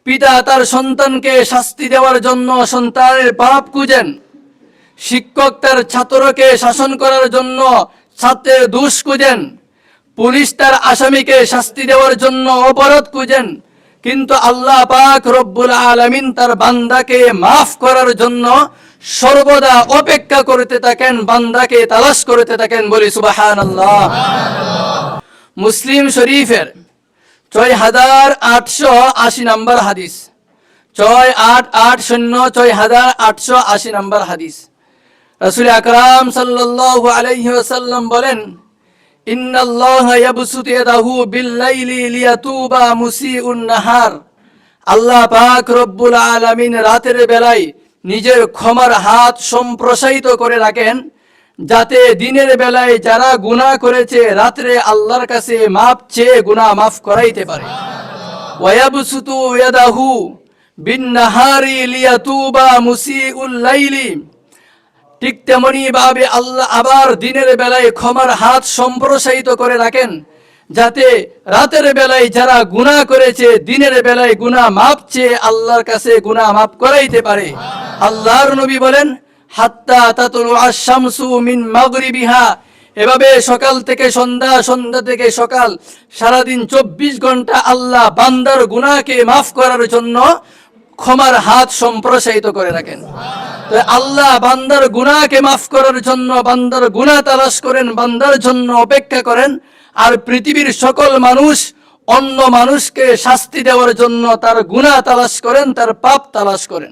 পিতা তার সন্তানকে শাস্তি দেওয়ার জন্য সন্তানের পাপ খুঁজেন, শিক্ষক তার ছাত্রকে শাসন করার জন্য ছাত্রের দোষ খুঁজেন, পুলিশ তার আসামিকে শাস্তি দেওয়ার জন্য অপরাধ খুঁজেন, কিন্তু আল্লাহ পাক রব্বুল আলামিন তার বান্দাকে মাফ করার জন্য সর্বদা অপেক্ষা করতে থাকেন, বান্দাকে তালাশ করতে থাকেন। বলি সুবহানাল্লাহ। মুসলিম শরীফের 6880 নম্বর হাদিস, 6880 নম্বর হাদিস, রাসূল আকরাম সাল্লাল্লাহু আলাইহি ওয়াসাল্লাম বলেন, ইন্নাল্লাহা ইয়াবসুতু ইয়াদাহু বিল-লাইলি লিয়াতুবা মুসিউন নাহার। আল্লাহ পাক রব্বুল আলামিন রাতের বেলায় নিজের ক্ষমার হাত সম্প্রসারিত করে রাখেন, যাতে দিনের বেলায় যারা গুনাহ করেছে রাত্রে আল্লাহর কাছে মাপ চেয়ে গুনাহ মাফ করাইতে পারে। ওয়ায়াবসুতু ইয়াদাহু বিন-নাহারি লিয়াতুবা মুসিউল লাইলি। ঠিক তেমনি ভাবে আল্লাহ আবার দিনের বেলায় ক্ষমার হাত সম্প্রসারিত করে রাখেন, যাতে রাতের বেলায় যারা গুনাহ করেছে দিনের বেলায় গুনাহ মাপ চেয়ে আল্লাহর কাছে গুনাহ মাফ করাইতে পারে। আল্লাহর নবী বলেন, হাত্তা তাতলু আশ-শামসু মিন মাগরিবিহা। এভাবে সকাল থেকে সন্ধ্যা, সন্ধ্যা থেকে সকাল, সারাদিন 24 ঘন্টা আল্লাহ বান্দার গুনাহকে মাফ করার জন্য ক্ষমার হাত সম্প্রসারিত করে রাখেন। তো আল্লাহ বান্দার গুনাহকে মাফ করার জন্য বান্দার গুনাহ তালাশ করেন, বান্দার জন্য অপেক্ষা করেন, আর পৃথিবীর সকল মানুষ অন্য মানুষকে শাস্তি দেওয়ার জন্য তার গুনাহ তালাশ করেন, তার পাপ তালাশ করেন।